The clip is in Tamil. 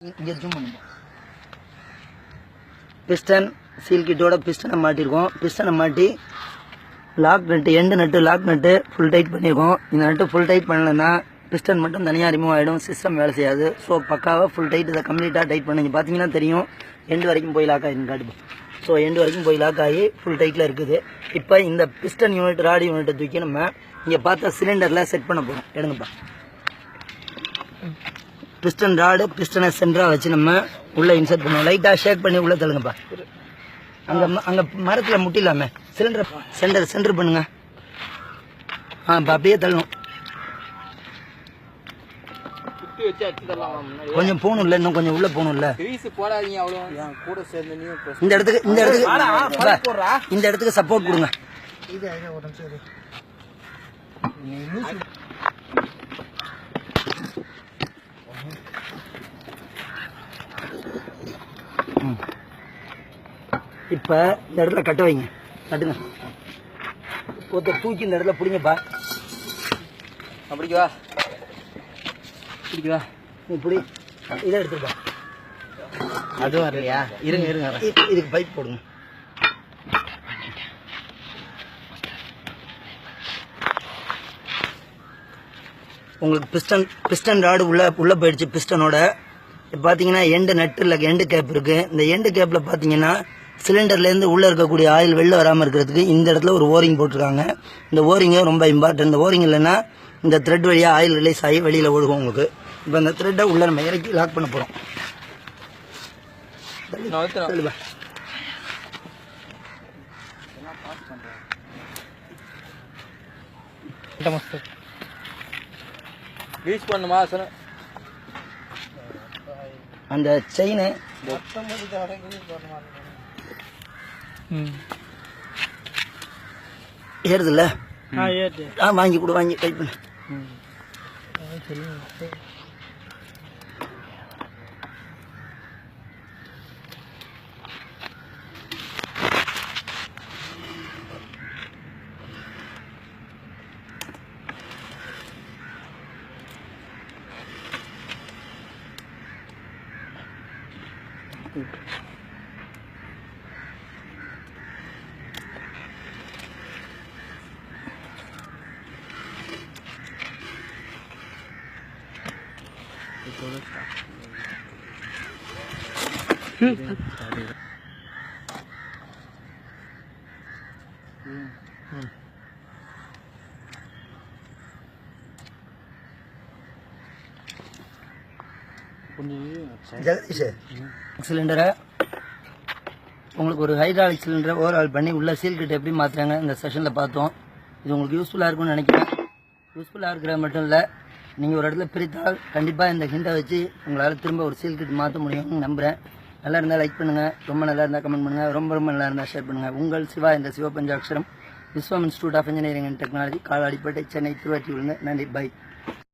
இங்கே ஜூம் பண்ணுங்க. Piston seal கிட்டோட பிஸ்டனை மாட்டியிருக்கோம். பிஸ்டனை மாட்டி லாக் நட்டு எண்டு நட்டு லாக் நட்டு ஃபுல் டைட் பண்ணியிருக்கோம். இந்த நட்டு ஃபுல் டைட் பண்ணலன்னா பிஸ்டன் மட்டும் தனியாக ரிமூவ் ஆகிடும், சிஸ்டம் வேலை செய்யாது. ஸோ பக்காவாக ஃபுல் டைட் இதை கம்ப்ளீட்டாக டைட் பண்ணுங்க. பார்த்தீங்கன்னா தெரியும் எண்டு வரைக்கும் போய் லாக் ஆகிடும் காட்டுப்போம். ஸோ எண்டு வரைக்கும் போய் லாக் ஆகி ஃபுல் டைட்டில் இருக்குது. இப்போ இந்த பிஸ்டன் யூனிட் ராடு யூனிட்டை தூக்கி நம்ம இங்கே பார்த்தா சிலிண்டரில் செட் பண்ண போகிறோம். எடுங்கப்பா. பிஸ்டன் ராடு பிஸ்டனை சென்டராக வச்சு நம்ம உள்ளே இன்சர்ட் பண்ணுவோம். லைட்டாக ஷேக் பண்ணி உள்ளே தள்ளுங்கப்பா. அங்கே மரத்தில் முட்டிலாமே சிலிண்டர் சென்டர் பண்ணுங்க. இப்போ அப்படியே தள்ளணும். கொஞ்சம் போகணும் இல்லை, இன்னும் கொஞ்சம் உள்ள போகணும் இல்லை. இந்த இடத்துக்கு சப்போர்ட் கொடுங்க. இப்ப இந்த இடத்துல கட்ட வைங்க. கட்டுங்க. ஒருத்தர் தூக்கி இந்த இடத்துல பிடிங்கப்பா. அப்படிக்குவா பிடிக்குவா இப்படி இதை எடுத்துப்பா. அது வரலையா? இருங்க இருங்க, இதுக்கு பைப் போடுங்க. உங்களுக்கு பிஸ்டன் ராடு உள்ள போயிடுச்சு. பிஸ்டனோட பார்த்தீங்கன்னா எண்டு நட்டு இல்லை, எண்டு கேப் இருக்கு. இந்த எண்டு கேப்ல பார்த்தீங்கன்னா சிலிண்டர்லேருந்து உள்ளே இருக்கக்கூடிய ஆயில் வெளில வராமல் இருக்கிறதுக்கு இந்த இடத்துல ஒரு ஓரிங் போட்டிருக்காங்க. இந்த ஓரிங்கும் ரொம்ப இம்பார்ட்டன்ட். இந்த ஓரிங் இல்லைன்னா இந்த த்ரெட் வழியாக ஆயில் ரிலீஸ் ஆகி வெளியில் ஒழுகும் உங்களுக்கு. இப்போ இந்த த்ரெட்டை உள்ளே நம்ம இறக்கி லாக் பண்ண போகிறோம். யூஸ் பண்ணுமா சார்? அந்த செயினு ஏறுதுல்ல? வாங்கி கொடு, வாங்கி டைப் பண்ணு. ஜெகதீஷ், சிலிண்டரை உங்களுக்கு ஒரு ஹைட்ராலிக் சிலிண்டரை ஓவர்ஹால் பண்ணி உள்ள சீல் கிட்ட எப்படி மாற்றுறாங்க இந்த செஷனில் பார்த்தோம். இது உங்களுக்கு யூஸ்ஃபுல்லாக இருக்கும்னு நினைக்கிறேன். யூஸ்ஃபுல்லாக இருக்கிறது மட்டும் இல்லை, நீங்கள் ஒரு இடத்துல பிரித்தால் கண்டிப்பாக இந்த ஹிண்டை வச்சு உங்களால் திரும்ப ஒரு சீல் கிட் மாற்ற முடியும்னு நம்புகிறேன். நல்லா இருந்தால் லைக் பண்ணுங்கள், ரொம்ப நல்லா இருந்தால் கமெண்ட் பண்ணுங்கள், ரொம்ப ரொம்ப நல்லா இருந்தால் ஷேர் பண்ணுங்கள். உங்கள் சிவா என்ற Sivapanchatcharam, Viswam institute of engineering and technology, Kaladipettai, Chennai, திருவாரூரிலிருந்து. நன்றி, பை.